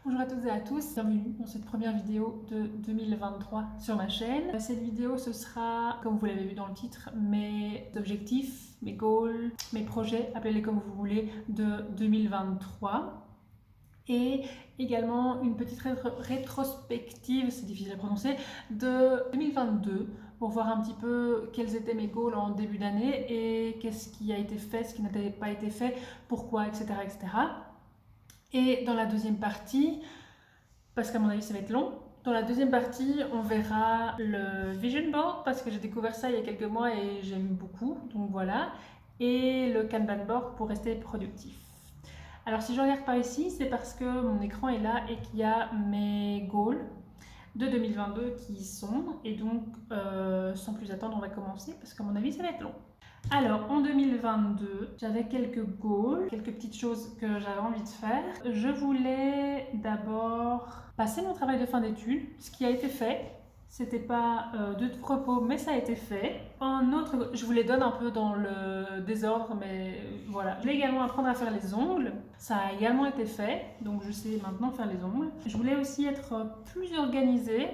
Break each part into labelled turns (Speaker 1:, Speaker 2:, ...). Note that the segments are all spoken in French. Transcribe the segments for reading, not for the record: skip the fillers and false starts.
Speaker 1: Bonjour à toutes et à tous, bienvenue dans cette première vidéo de 2023 sur ma chaîne. Cette vidéo ce sera, comme vous l'avez vu dans le titre, mes objectifs, mes goals, mes projets, appelez-les comme vous voulez, de 2023. Et également une petite rétrospective, c'est difficile à prononcer, de 2022 pour voir un petit peu quels étaient mes goals en début d'année et qu'est-ce qui a été fait, ce qui n'a pas été fait, pourquoi, etc. etc. Et dans la deuxième partie, parce qu'à mon avis ça va être long, dans la deuxième partie on verra le vision board parce que j'ai découvert ça il y a quelques mois et j'aime beaucoup, donc voilà, et le Kanban board pour rester productif. Alors si je regarde par ici, c'est parce que mon écran est là et qu'il y a mes goals de 2022 qui y sont, et donc sans plus attendre on va commencer parce qu'à mon avis ça va être long. Alors, en 2022, j'avais quelques goals, quelques petites choses que j'avais envie de faire. Je voulais d'abord passer mon travail de fin d'études, ce qui a été fait. C'était pas de propos, mais ça a été fait. Un autre, je vous les donne un peu dans le désordre, mais voilà. Je voulais également apprendre à faire les ongles. Ça a également été fait, donc je sais maintenant faire les ongles. Je voulais aussi être plus organisée.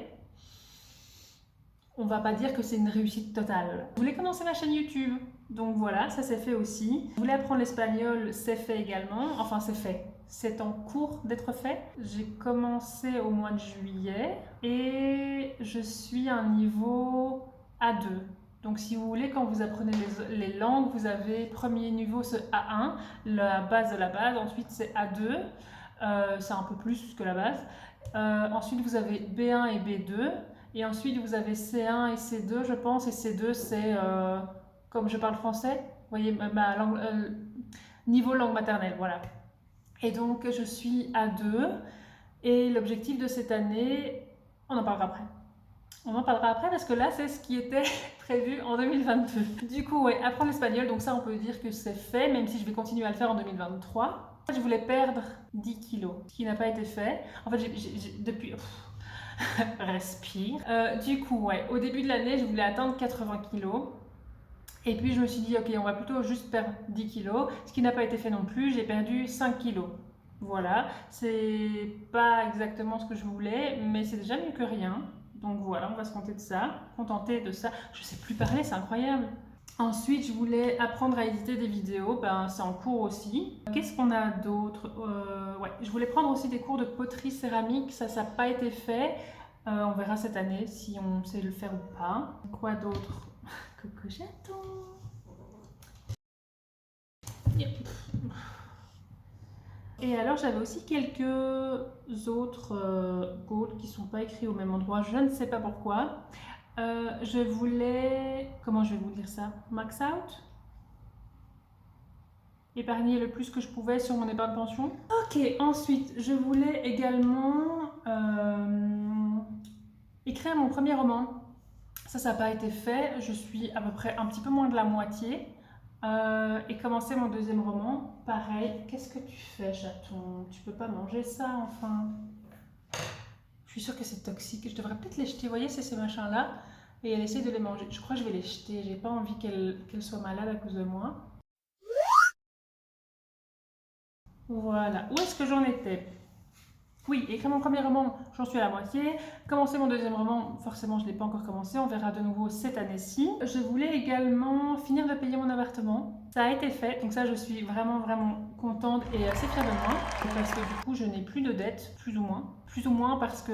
Speaker 1: On va pas dire que c'est une réussite totale. Je voulais commencer ma chaîne YouTube, donc voilà, ça s'est fait aussi. Je voulais apprendre l'espagnol, c'est fait également, enfin c'est fait. C'est en cours d'être fait. J'ai commencé au mois de juillet et je suis à un niveau A2. Donc si vous voulez, quand vous apprenez les langues, vous avez premier niveau c'est A1, la base de la base, ensuite c'est A2, c'est un peu plus que la base. Ensuite vous avez B1 et B2. Et ensuite, vous avez C1 et C2, je pense. Et C2, c'est comme je parle français. Vous voyez, ma langue, niveau langue maternelle, voilà. Et donc, je suis A2. Et l'objectif de cette année, on en parlera après. On en parlera après parce que là, c'est ce qui était prévu en 2022. Du coup, ouais, apprendre l'espagnol, donc ça, on peut dire que c'est fait, même si je vais continuer à le faire en 2023. Je voulais perdre 10 kilos, ce qui n'a pas été fait. En fait, depuis... respire. Du coup, ouais, au début de l'année, je voulais atteindre 80 kilos. Et puis je me suis dit, ok, on va plutôt juste perdre 10 kilos, ce qui n'a pas été fait non plus. J'ai perdu 5 kilos. Voilà, c'est pas exactement ce que je voulais, mais c'est déjà mieux que rien. Donc voilà, on va se contenter de ça. Je sais plus parler, c'est incroyable. Ensuite, je voulais apprendre à éditer des vidéos, ben, c'est en cours aussi. Qu'est-ce qu'on a d'autre? Ouais, je voulais prendre aussi des cours de poterie céramique, ça n'a pas été fait. On verra cette année si on sait le faire ou pas. Quoi d'autre? Que j'attends. Et alors, j'avais aussi quelques autres goals qui ne sont pas écrits au même endroit, je ne sais pas pourquoi. Je voulais, comment je vais vous dire ça? Max out? Épargner le plus que je pouvais sur mon épargne pension. Ok, ensuite, je voulais également écrire mon premier roman. Ça n'a pas été fait. Je suis à peu près un petit peu moins de la moitié. Et commencer mon deuxième roman, pareil. Qu'est-ce que tu fais, chaton? Tu peux pas manger ça, enfin. Je suis sûre que c'est toxique. Je devrais peut-être les jeter. Vous voyez, c'est ces machins-là. Et elle essaie de les manger. Je crois que je vais les jeter. J'ai pas envie qu'elle soit malade à cause de moi. Voilà. Où est-ce que j'en étais? Oui, écrire mon premier roman, j'en suis à la moitié. Commencer mon deuxième roman, forcément, je ne l'ai pas encore commencé. On verra de nouveau cette année-ci. Je voulais également finir de payer mon appartement. Ça a été fait, donc ça, je suis vraiment, vraiment contente et assez fière de moi. Parce que du coup, je n'ai plus de dettes, plus ou moins. Plus ou moins parce que...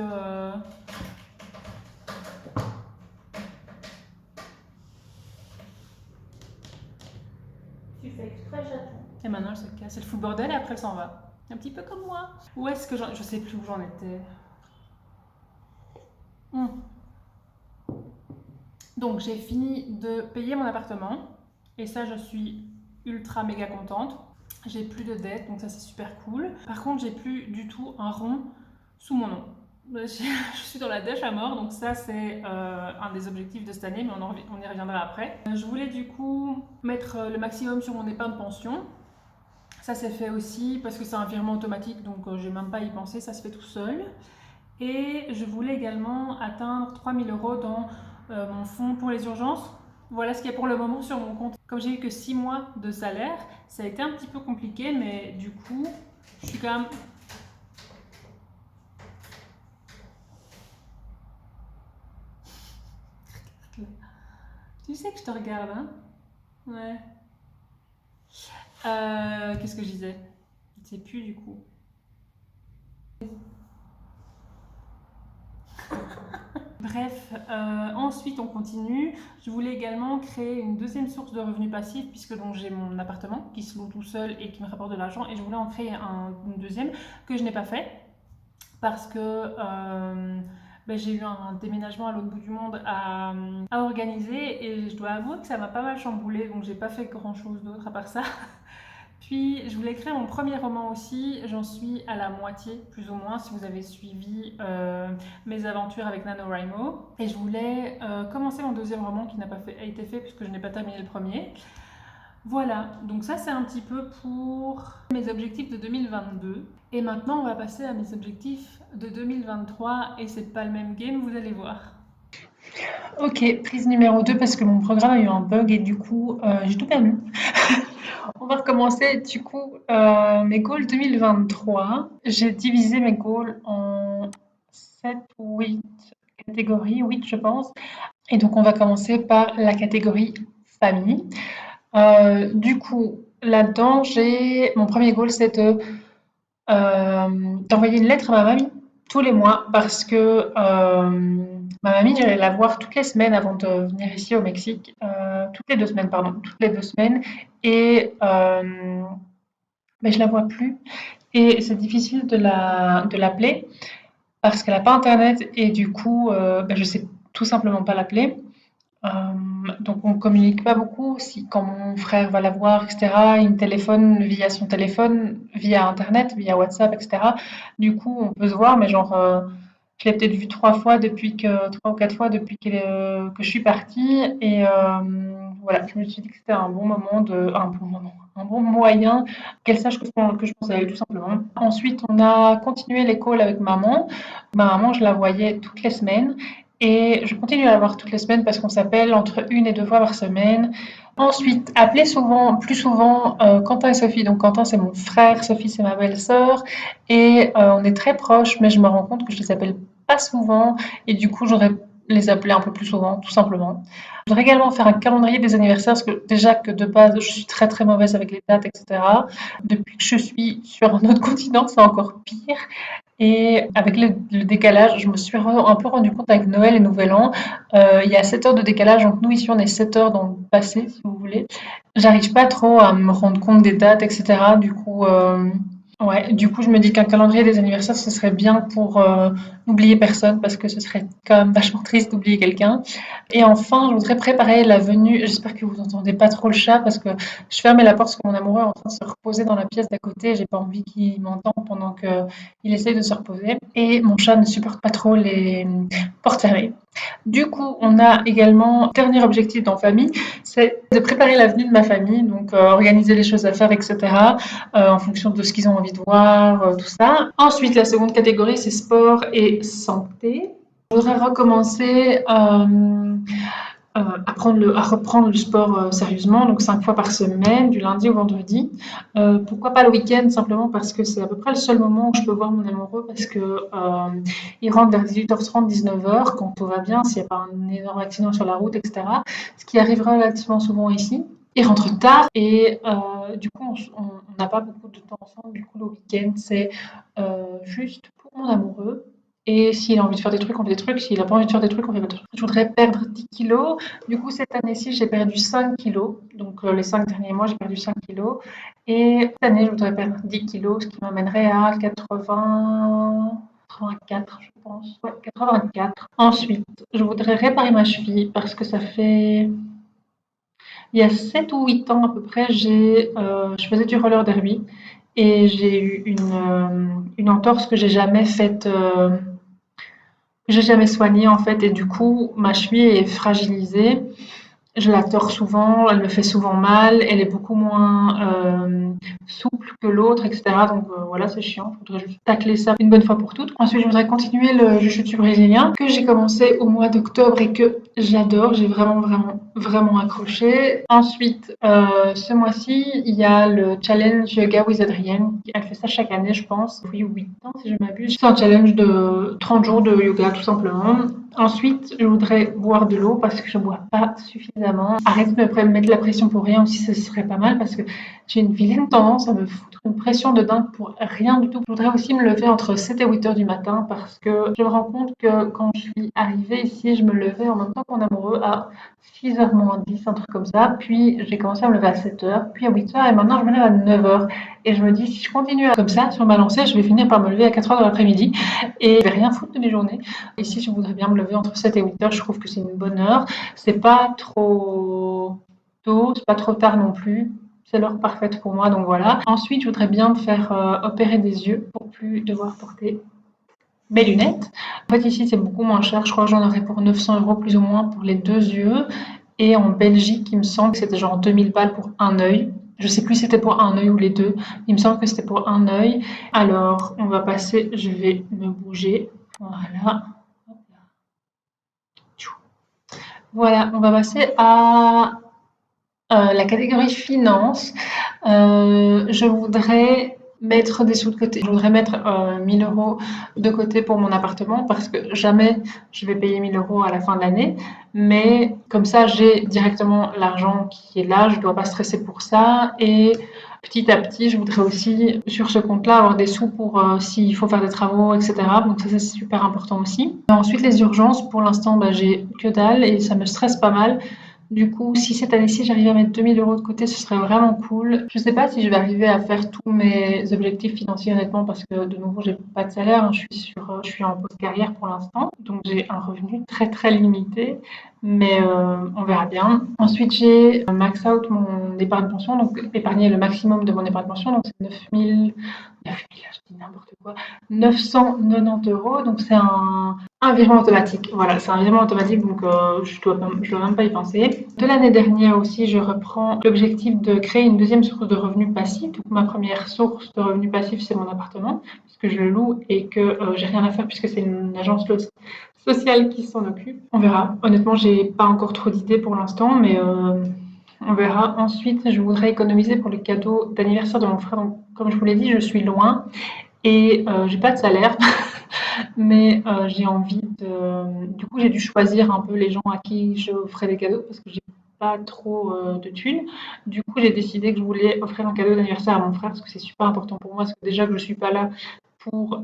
Speaker 1: Tu fais exprès, chaton. Et maintenant, elle se casse. Elle fout le bordel et après, elle s'en va. Un petit peu comme moi. Où est-ce que je sais plus où j'en étais. Donc j'ai fini de payer mon appartement et ça je suis ultra méga contente. J'ai plus de dettes donc ça c'est super cool. Par contre j'ai plus du tout un rond sous mon nom. Je suis dans la dèche à mort donc ça c'est un des objectifs de cette année mais on y reviendra après. Je voulais du coup mettre le maximum sur mon épargne pension. Ça c'est fait aussi parce que c'est un virement automatique donc j'ai même pas à y penser, ça se fait tout seul. Et je voulais également atteindre 3000 € dans mon fonds pour les urgences. Voilà ce qu'il y a pour le moment sur mon compte. Comme j'ai eu que 6 mois de salaire, ça a été un petit peu compliqué, mais du coup, je suis quand même... cheveux. Tu sais que je te regarde, hein? Ouais. Qu'est-ce que je disais? Je ne sais plus du coup. Bref, ensuite on continue. Je voulais également créer une deuxième source de revenus passifs puisque donc j'ai mon appartement qui se loue tout seul et qui me rapporte de l'argent et je voulais en créer une deuxième que je n'ai pas fait parce que j'ai eu un déménagement à l'autre bout du monde à organiser et je dois avouer que ça m'a pas mal chamboulé donc j'ai pas fait grand chose d'autre à part ça. Puis je voulais écrire mon premier roman aussi, j'en suis à la moitié plus ou moins si vous avez suivi mes aventures avec NaNoWriMo. Et je voulais commencer mon deuxième roman qui n'a pas été fait puisque je n'ai pas terminé le premier. Voilà, donc ça c'est un petit peu pour mes objectifs de 2022. Et maintenant on va passer à mes objectifs de 2023 et c'est pas le même game, vous allez voir. Ok, prise numéro 2 parce que mon programme a eu un bug et du coup j'ai tout perdu. On va recommencer du coup mes goals 2023. J'ai divisé mes goals en 7 ou 8 catégories, 8 je pense. Et donc on va commencer par la catégorie famille. Du coup, là-dedans, j'ai mon premier goal, c'est d'envoyer une lettre à ma mamie tous les mois parce que ma mamie, j'allais la voir toutes les semaines avant de venir ici au Mexique. Toutes les 2 semaines, pardon, toutes les 2 semaines. Et mais je la vois plus. Et c'est difficile de l'appeler parce qu'elle n'a pas internet et du coup, je sais tout simplement pas l'appeler. Euh, donc on communique pas beaucoup. Si quand mon frère va la voir, etc., il me téléphone via son téléphone, via internet, via WhatsApp, etc. Du coup, on peut se voir, mais genre, je l'ai peut-être vu 3 ou 4 fois depuis que je suis partie. Et voilà, je me suis dit que c'était un bon moyen qu'elle sache que je pense à elle, tout simplement. Ensuite, on a continué les calls avec maman. Ma maman, je la voyais toutes les semaines. Et je continue à la voir toutes les semaines parce qu'on s'appelle entre 1 et 2 fois par semaine. Ensuite, appeler souvent, plus souvent Quentin et Sophie. Donc Quentin, c'est mon frère, Sophie, c'est ma belle-sœur. Et on est très proches, mais je me rends compte que je les appelle pas souvent. Et du coup, j'aurais les appeler un peu plus souvent, tout simplement. Je voudrais également faire un calendrier des anniversaires, parce que déjà que de base, je suis très très mauvaise avec les dates, etc. Depuis que je suis sur un autre continent, c'est encore pire. Et avec le décalage, je me suis un peu rendu compte avec Noël et Nouvel An. Il y a 7 heures de décalage, donc nous ici on est 7 heures dans le passé, si vous voulez. J'arrive pas trop à me rendre compte des dates, etc. Ouais, du coup, je me dis qu'un calendrier des anniversaires, ce serait bien pour n'oublier personne, parce que ce serait quand même vachement triste d'oublier quelqu'un. Et enfin, je voudrais préparer la venue. J'espère que vous n'entendez pas trop le chat, parce que je fermais la porte parce que mon amoureux est en train de se reposer dans la pièce d'à côté. J'ai pas envie qu'il m'entende pendant qu'il essaye de se reposer. Et mon chat ne supporte pas trop les portes fermées. Du coup, on a également, dernier objectif dans famille, c'est de préparer l'avenue de ma famille, donc organiser les choses à faire, etc., en fonction de ce qu'ils ont envie de voir, tout ça. Ensuite, la seconde catégorie, c'est sport et santé. Je voudrais recommencer à reprendre le sport sérieusement, donc 5 fois par semaine, du lundi au vendredi. Pourquoi pas le week-end, simplement parce que c'est à peu près le seul moment où je peux voir mon amoureux, parce que il rentre vers 18h30, 19h, quand tout va bien, s'il n'y a pas un énorme accident sur la route, etc. Ce qui arrive relativement souvent ici. Il rentre tard et du coup, on n'a pas beaucoup de temps ensemble. Du coup, le week-end, c'est juste pour mon amoureux. Et s'il a envie de faire des trucs, on fait des trucs. S'il n'a pas envie de faire des trucs, on fait pas de trucs. Je voudrais perdre 10 kilos. Du coup, cette année-ci, j'ai perdu 5 kilos. Donc, les 5 derniers mois, j'ai perdu 5 kilos. Et cette année, je voudrais perdre 10 kilos, ce qui m'amènerait à 84, je pense. Ouais, 84. Ensuite, je voudrais réparer ma cheville parce que ça fait... Il y a 7 ou 8 ans à peu près, je faisais du roller derby et j'ai eu une entorse que j'ai jamais soignée en fait, et du coup ma cheville est fragilisée. Je la tords souvent, elle me fait souvent mal, elle est beaucoup moins souple que l'autre, etc. Donc voilà, c'est chiant. Il faudrait juste tacler ça une bonne fois pour toutes. Ensuite, je voudrais continuer le jiu-jitsu brésilien que j'ai commencé au mois d'octobre et que j'adore. J'ai vraiment, vraiment, vraiment accroché. Ensuite, ce mois-ci, il y a le challenge Yoga with Adrienne. Elle fait ça chaque année, je pense. Oui, ou 8 ans si je m'abuse. C'est un challenge de 30 jours de yoga, tout simplement.
Speaker 2: Ensuite, je voudrais boire de l'eau parce que je ne bois pas suffisamment. Arrête de me mettre la pression pour rien aussi, ce serait pas mal parce que j'ai une vilaine tendance à me foutre une pression de dingue pour rien du tout. Je voudrais aussi me lever entre 7 et 8 heures du matin parce que je me rends compte que quand je suis arrivée ici, je me levais en même temps que mon amoureux à 6h moins 10, un truc comme ça. Puis j'ai commencé à me lever à 7 heures, puis à 8 heures et maintenant je me lève à 9 heures. Et je me dis, si je continue comme ça, sur ma lancée, je vais finir par me lever à 4 heures de l'après-midi et je vais rien foutre de mes journées. Ici, je voudrais bien me lever entre 7 et 8 heures. Je trouve que c'est une bonne heure. C'est pas trop tôt, c'est pas trop tard non plus. C'est l'heure parfaite pour moi, donc voilà. Ensuite, je voudrais bien me faire opérer des yeux pour plus devoir porter mes lunettes. En fait, ici, c'est beaucoup moins cher. Je crois que j'en aurais pour 900 € plus ou moins pour les 2 yeux. Et en Belgique, il me semble que c'était genre 2000 balles pour un œil. Je sais plus si c'était pour un œil ou les deux. Il me semble que c'était pour un œil. Alors, on va passer, je vais me bouger. Voilà. Voilà, on va passer à la catégorie finance. Je voudrais mettre des sous de côté. Je voudrais mettre 1000 € de côté pour mon appartement parce que jamais je vais payer 1000 € à la fin de l'année. Mais comme ça, j'ai directement l'argent qui est là. Je ne dois pas stresser pour ça. Et petit à petit, je voudrais aussi, sur ce compte-là, avoir des sous pour s'il faut faire des travaux, etc. Donc ça, c'est super important aussi. Ensuite, les urgences, pour l'instant, bah, j'ai que dalle et ça me stresse pas mal. Du coup, si cette année-ci, j'arrive à mettre 2000 € de côté, ce serait vraiment cool. Je ne sais pas si je vais arriver à faire tous mes objectifs financiers, honnêtement, parce que de nouveau, j'ai pas de salaire, hein. Je suis en pause carrière pour l'instant, donc j'ai un revenu très très limité, mais on verra bien. Ensuite, j'ai max out mon épargne pension, donc épargner le maximum de mon épargne pension, donc c'est 9000, je dis n'importe quoi, 990 €, donc c'est un virement automatique. Voilà, c'est un virement automatique, donc je dois même pas y penser. De l'année dernière aussi, je reprends l'objectif de créer une deuxième source de revenus passifs. Donc ma première source de revenus passifs, c'est mon appartement, parce que je le loue et que j'ai rien à faire puisque c'est une agence sociale qui s'en occupe. On verra. Honnêtement, j'ai pas encore trop d'idées pour l'instant, mais on verra. Ensuite, je voudrais économiser pour le cadeau d'anniversaire de mon frère. Donc, comme je vous l'ai dit, je suis loin et j'ai pas de salaire. Mais j'ai envie de. Du coup, j'ai dû choisir un peu les gens à qui je ferais des cadeaux parce que j'ai pas trop de thunes. Du coup, j'ai décidé que je voulais offrir un cadeau d'anniversaire à mon frère parce que c'est super important pour moi. Parce que déjà que je suis pas là pour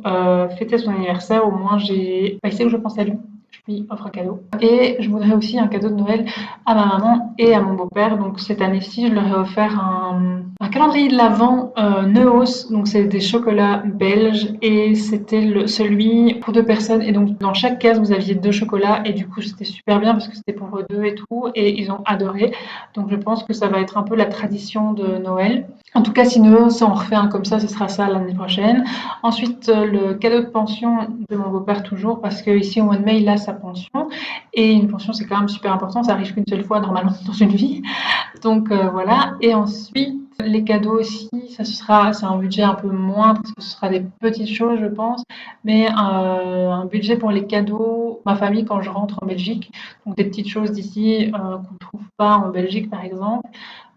Speaker 2: fêter son anniversaire, au moins j'ai. Bah, il sait que je pense à lui. Je lui offre un cadeau. Et je voudrais aussi un cadeau de Noël à ma maman et à mon beau-père. Donc cette année-ci, je leur ai offert un calendrier de l'Avent Neos. Donc c'est des chocolats belges et c'était celui pour 2 personnes. Et donc dans chaque case, vous aviez 2 chocolats. Et du coup, c'était super bien parce que c'était pour eux deux et tout. Et ils ont adoré. Donc je pense que ça va être un peu la tradition de Noël. En tout cas, si Neos en refait un comme ça, ce sera ça l'année prochaine. Ensuite, le cadeau de pension de mon beau-père toujours, parce qu'ici au mois de mai, il a sa pension. Et une pension, c'est quand même super important, ça arrive qu'une seule fois normalement dans une vie. Donc voilà. Et ensuite, les cadeaux aussi, c'est un budget un peu moindre, parce que ce sera des petites choses, je pense. Mais un budget pour les cadeaux, ma famille, quand je rentre en Belgique, donc des petites choses d'ici qu'on ne trouve pas en Belgique, par exemple.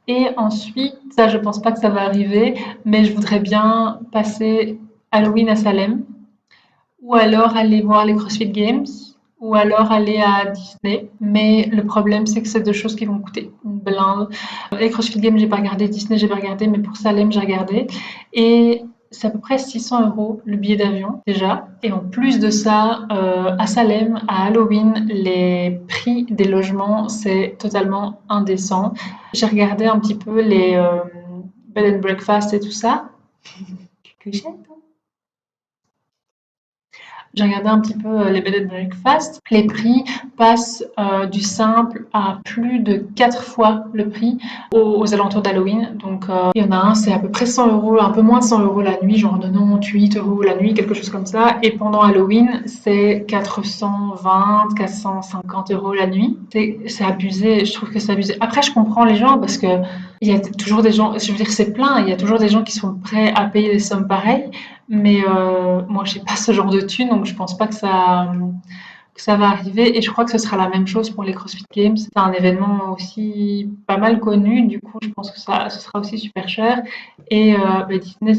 Speaker 2: Et ensuite, ça, je pense pas que ça va arriver, mais je voudrais bien passer Halloween à Salem, ou alors aller voir les CrossFit Games, ou alors aller à Disney. Mais le problème, c'est que c'est 2 choses qui vont coûter une blinde. Les CrossFit Games, j'ai pas regardé, Disney, j'ai pas regardé, mais pour Salem, j'ai regardé. Et c'est à peu près 600 € le billet d'avion déjà. Et en plus de ça, à Salem, à Halloween, les prix des logements, c'est totalement indécent. J'ai regardé un petit peu les bed and breakfast et tout ça. Que j'ai J'ai regardé un petit peu les bed and breakfast. Les prix passent du simple à plus de 4 fois le prix aux alentours d'Halloween. Donc il y en a un, c'est à peu près 100 €, un peu moins de 100 € la nuit, genre 98 € la nuit, quelque chose comme ça. Et pendant Halloween, c'est 420, 450 € la nuit. C'est abusé, je trouve que c'est abusé. Après, je comprends les gens parce que il y a toujours des gens, je veux dire, c'est plein, il y a toujours des gens qui sont prêts à payer des sommes pareilles. Mais moi, j'ai pas ce genre de thunes, donc je pense pas que ça va arriver. Et je crois que ce sera la même chose pour les CrossFit Games. C'est un événement aussi pas mal connu, du coup, je pense que ce sera aussi super cher. Et bah, Disney,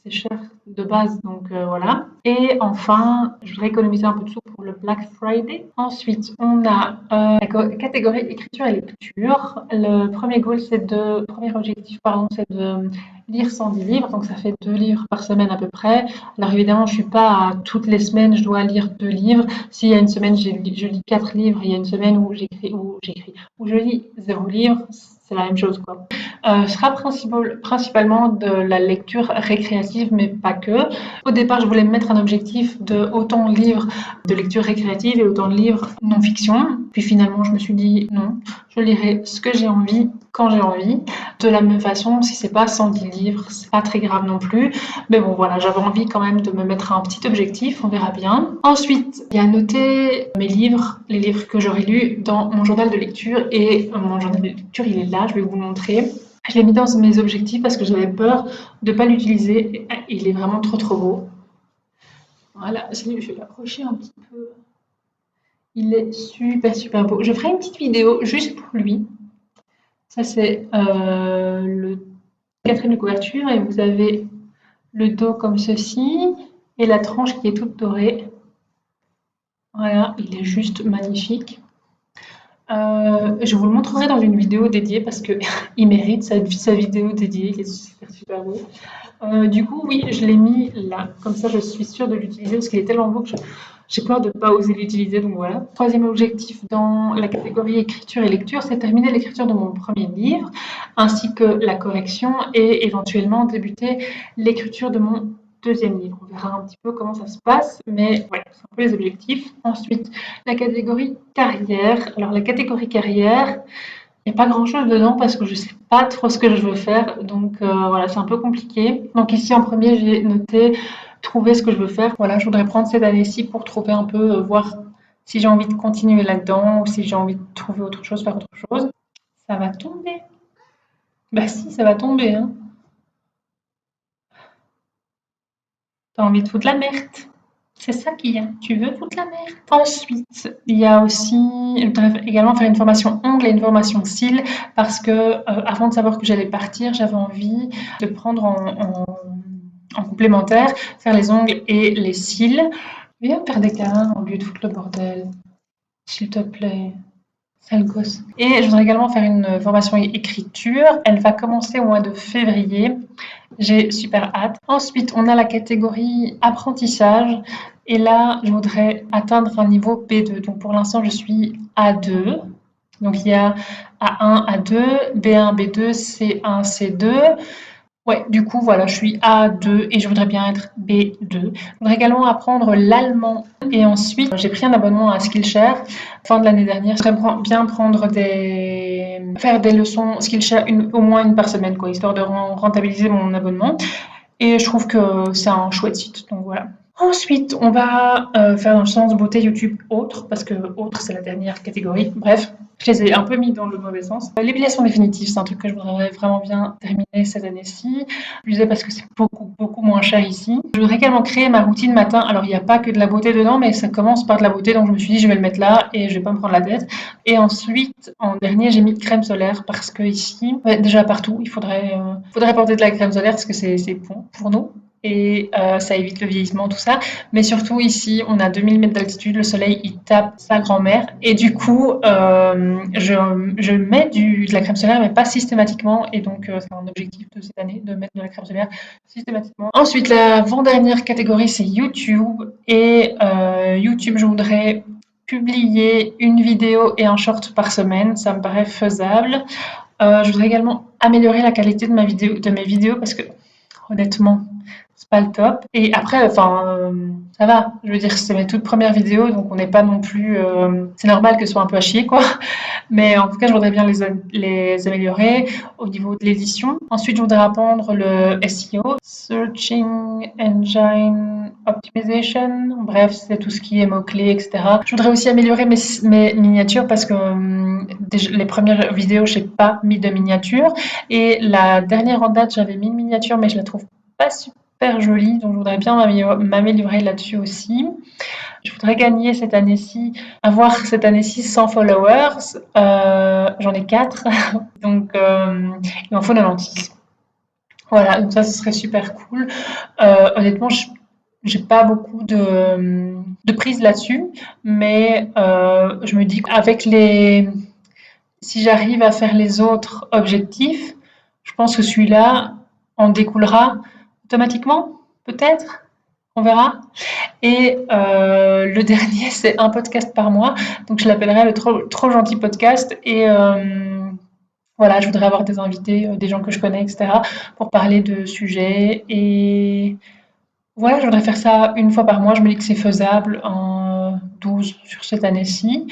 Speaker 2: c'est cher de base, donc voilà. Et enfin, je voudrais économiser un peu de sous pour pour le Black Friday. Ensuite, on a la catégorie écriture et lecture. Le premier objectif, pardon, c'est de lire 110 livres, donc ça fait 2 livres par semaine à peu près. Alors évidemment, je suis pas à toutes les semaines, je dois lire 2 livres. S'il y a une semaine, je lis 4 livres, il y a une semaine où je lis 0 livre, c'est la même chose, quoi. Ce sera principalement de la lecture récréative, mais pas que. Au départ, je voulais me mettre un objectif de autant de livres de lecture récréative et autant de livres non-fiction. Puis finalement, je me suis dit non, je lirai ce que j'ai envie quand j'ai envie. De la même façon, si c'est pas 110 livres, c'est pas très grave non plus. Mais bon, voilà, j'avais envie quand même de me mettre un petit objectif, on verra bien. Ensuite, il y a noter mes livres, les livres que j'aurai lus dans mon journal de lecture. Et mon journal de lecture, il est là, je vais vous montrer. Je l'ai mis dans mes objectifs parce que j'avais peur de ne pas l'utiliser. Il est vraiment trop beau. Voilà, je vais l'approcher un petit peu. Il est super beau. Je ferai une petite vidéo juste pour lui. Ça, c'est le quatrième de couverture et vous avez le dos comme ceci et la tranche qui est toute dorée. Voilà, il est juste magnifique. Je vous le montrerai dans une vidéo dédiée parce qu'il mérite sa vidéo dédiée qui est super beau. Du coup, oui, je l'ai mis là. Comme ça, je suis sûre de l'utiliser parce qu'il est tellement beau que j'ai peur de ne pas oser l'utiliser. Donc voilà. Troisième objectif dans la catégorie écriture et lecture, c'est terminer l'écriture de mon premier livre ainsi que la correction et éventuellement débuter l'écriture de mon deuxième livre. On verra un petit peu comment ça se passe, mais voilà, c'est un peu les objectifs. Ensuite, la catégorie carrière. Alors, la catégorie carrière, il n'y a pas grand-chose dedans parce que je ne sais pas trop ce que je veux faire. Donc, voilà, c'est un peu compliqué. Donc, ici, en premier, j'ai noté trouver ce que je veux faire. Voilà, je voudrais prendre cette année-ci pour trouver un peu, voir si j'ai envie de continuer là-dedans ou si j'ai envie de trouver autre chose, faire autre chose. Ça va tomber. Bah si, ça va tomber, hein. T'as envie de foutre la merde. C'est ça qu'il y a. Tu veux foutre la merde. Ensuite, il y a aussi, je voudrais également faire une formation ongles et une formation cils parce que avant de savoir que j'allais partir, j'avais envie de prendre en complémentaire, faire les ongles et les cils. Viens me faire des câlins au lieu de foutre le bordel. S'il te plaît. Sale gosse. Et je voudrais également faire une formation écriture. Elle va commencer au mois de février. J'ai super hâte. Ensuite, on a la catégorie apprentissage. Et là, je voudrais atteindre un niveau B2. Donc pour l'instant, je suis A2. Donc il y a A1, A2, B1, B2, C1, C2. Ouais, du coup, voilà, je suis A2 et je voudrais bien être B2. Je voudrais également apprendre l'allemand. Et ensuite, j'ai pris un abonnement à Skillshare fin de l'année dernière. Je voudrais bien faire des leçons Skillshare au moins une par semaine, quoi, histoire de rentabiliser mon abonnement. Et je trouve que c'est un chouette site, donc voilà. Ensuite, on va faire dans le sens beauté YouTube autre, parce que autre, c'est la dernière catégorie. Bref, je les ai un peu mis dans le mauvais sens. L'épilation définitive, c'est un truc que je voudrais vraiment bien terminer cette année-ci. Je disais parce que c'est beaucoup moins cher ici. Je voudrais également créer ma routine matin. Alors, il n'y a pas que de la beauté dedans, mais ça commence par de la beauté, donc je me suis dit, je vais le mettre là et je vais pas me prendre la tête. Et ensuite, en dernier, j'ai mis crème solaire parce que ici, déjà partout, il faudrait porter de la crème solaire parce que c'est bon pour nous. Et ça évite le vieillissement, tout ça. Mais surtout ici, on a 2000 mètres d'altitude, le soleil, il tape sa grand-mère. Et du coup, je mets de la crème solaire, mais pas systématiquement. Et donc, c'est un objectif de cette année, de mettre de la crème solaire systématiquement. Ensuite, l'avant-dernière catégorie, c'est YouTube. Et YouTube, je voudrais publier une vidéo et un short par semaine. Ça me paraît faisable. Je voudrais également améliorer la qualité de mes vidéos parce que, honnêtement, c'est pas le top. Et après, enfin, ça va. Je veux dire, c'est mes toutes premières vidéos, donc on n'est pas non plus. C'est normal que ce soit un peu à chier, quoi. Mais en tout cas, je voudrais bien les améliorer au niveau de l'édition. Ensuite, je voudrais apprendre le SEO, Searching Engine Optimization. Bref, c'est tout ce qui est mots-clés, etc. Je voudrais aussi améliorer mes miniatures parce que les premières vidéos, je n'ai pas mis de miniature. Et la dernière en date, j'avais mis une miniature, mais je la trouve pas super jolie. Donc, je voudrais bien m'améliorer là-dessus aussi. Je voudrais gagner cette année-ci, avoir cette année-ci 100 followers. J'en ai 4, donc il m'en faut 96. Voilà, donc ça, ce serait super cool. Honnêtement, j'ai pas beaucoup de prise là-dessus, mais je me dis qu'avec si j'arrive à faire les autres objectifs, je pense que celui-là en découlera automatiquement, peut-être, on verra. Et le dernier, c'est un podcast par mois, donc je l'appellerai le trop gentil podcast. Et voilà, je voudrais avoir des invités, des gens que je connais, etc., pour parler de sujets. Et voilà, je voudrais faire ça une fois par mois. Je me dis que c'est faisable en 12 sur cette année-ci.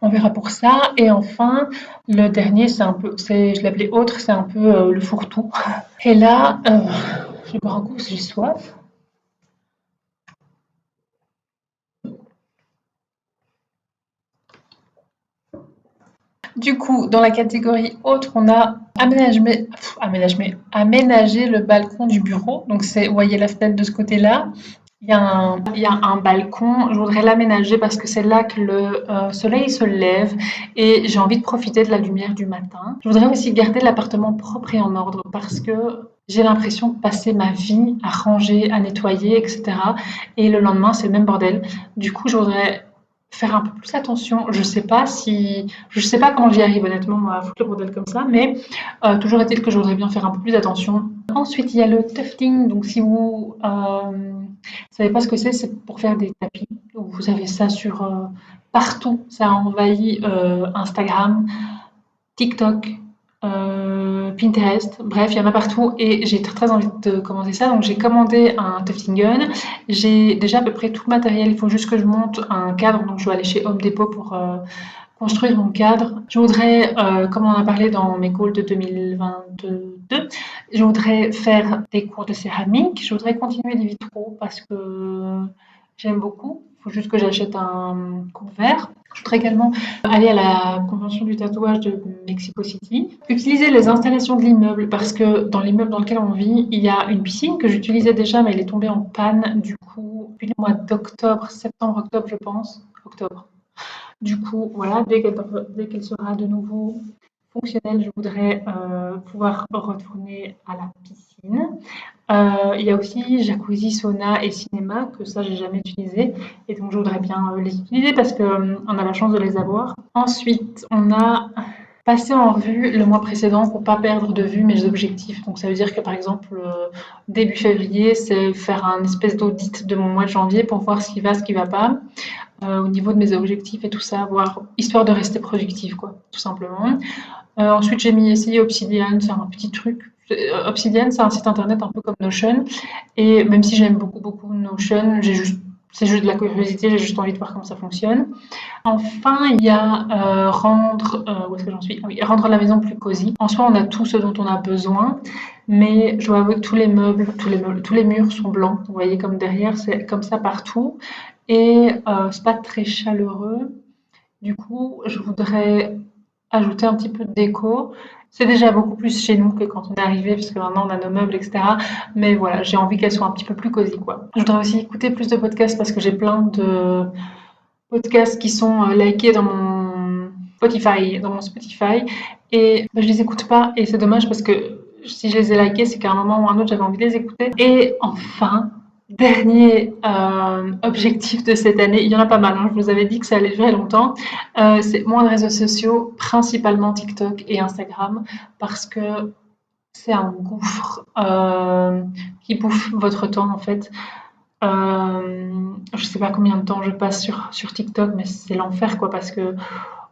Speaker 2: On verra pour ça. Et enfin, le dernier, je l'appelais autre, c'est un peu le fourre-tout. Et là, je vais boire un coup parce que j'ai soif. Du coup, dans la catégorie autre, on a aménager le balcon du bureau. Donc, vous voyez la fenêtre de ce côté-là. Il y a un balcon. Je voudrais l'aménager parce que c'est là que le soleil se lève et j'ai envie de profiter de la lumière du matin. Je voudrais aussi garder l'appartement propre et en ordre parce que j'ai l'impression de passer ma vie à ranger, à nettoyer, etc. Et le lendemain, c'est le même bordel. Du coup, je voudrais faire un peu plus attention. Je sais pas comment j'y arrive honnêtement à foutre le bordel comme ça, mais toujours est-il que je voudrais bien faire un peu plus attention. Ensuite, il y a le tufting. Donc, si vous savez pas ce que c'est pour faire des tapis. Donc, vous avez ça sur partout. Ça a envahi Instagram, TikTok, Pinterest, bref, il y en a partout et j'ai très envie de commander ça. Donc j'ai commandé un tufting gun. J'ai déjà à peu près tout le matériel. Il faut juste que je monte un cadre. Donc je dois aller chez Home Depot pour construire mon cadre. Je voudrais, comme on en a parlé dans mes calls de 2022, je voudrais faire des cours de céramique. Je voudrais continuer les vitraux parce que j'aime beaucoup. Il faut juste que j'achète un couvert. Je voudrais également aller à la convention du tatouage de Mexico City. Utiliser les installations de l'immeuble parce que dans l'immeuble dans lequel on vit, il y a une piscine que j'utilisais déjà mais elle est tombée en panne du coup depuis le mois d'octobre, septembre-octobre je pense. Octobre. Du coup, voilà, dès qu'elle sera de nouveau fonctionnelle, je voudrais pouvoir retourner à la piscine. Il y a aussi jacuzzi, sauna et cinéma, que ça, j'ai jamais utilisé. Et donc, je voudrais bien les utiliser parce qu'on a la chance de les avoir. Ensuite, on a passé en revue le mois précédent pour pas perdre de vue mes objectifs. Donc, ça veut dire que, par exemple, début février, c'est faire un espèce d'audit de mon mois de janvier pour voir ce qui va pas au niveau de mes objectifs et tout ça, voir, histoire de rester productive, quoi, tout simplement. Ensuite, j'ai essayé Obsidian, c'est un petit truc. Obsidian, c'est un site internet un peu comme Notion. Et même si j'aime beaucoup, beaucoup Notion, c'est juste de la curiosité, j'ai juste envie de voir comment ça fonctionne. Enfin, il y a où est-ce que j'en suis? Ah oui, rendre la maison plus cosy. En soi, on a tout ce dont on a besoin, mais je dois avouer que tous les murs sont blancs. Vous voyez comme derrière, c'est comme ça partout. Et c'est pas très chaleureux. Du coup, je voudrais ajouter un petit peu de déco. C'est déjà beaucoup plus chez nous que quand on est arrivé, puisque maintenant on a nos meubles, etc. Mais voilà, j'ai envie qu'elle soit un petit peu plus cosy, quoi. Je voudrais aussi écouter plus de podcasts parce que j'ai plein de podcasts qui sont likés dans mon Spotify, et je les écoute pas. Et c'est dommage parce que si je les ai likés, c'est qu'à un moment ou à un autre, j'avais envie de les écouter. Et enfin, dernier objectif de cette année, il y en a pas mal, hein, je vous avais dit que ça allait durer longtemps, c'est moins de réseaux sociaux, principalement TikTok et Instagram, parce que c'est un gouffre qui bouffe votre temps en fait. Je sais pas combien de temps je passe sur TikTok, mais c'est l'enfer quoi, parce que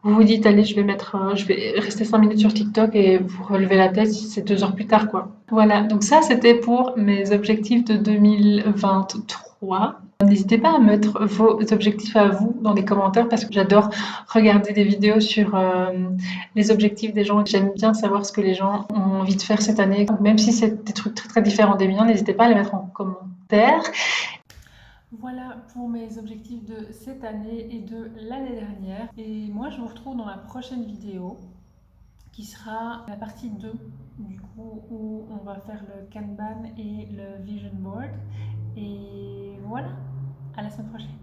Speaker 2: vous vous dites, allez, je vais rester 5 minutes sur TikTok et vous relevez la tête, c'est 2 heures plus tard, quoi. Voilà, donc ça, c'était pour mes objectifs de 2023. N'hésitez pas à mettre vos objectifs à vous dans les commentaires parce que j'adore regarder des vidéos sur les objectifs des gens. J'aime bien savoir ce que les gens ont envie de faire cette année. Donc, même si c'est des trucs très très différents des miens, n'hésitez pas à les mettre en commentaire.
Speaker 1: Voilà pour mes objectifs de cette année et de l'année dernière. Et moi, je vous retrouve dans la prochaine vidéo qui sera la partie 2, du coup, où on va faire le Kanban et le Vision Board. Et voilà, à la semaine prochaine.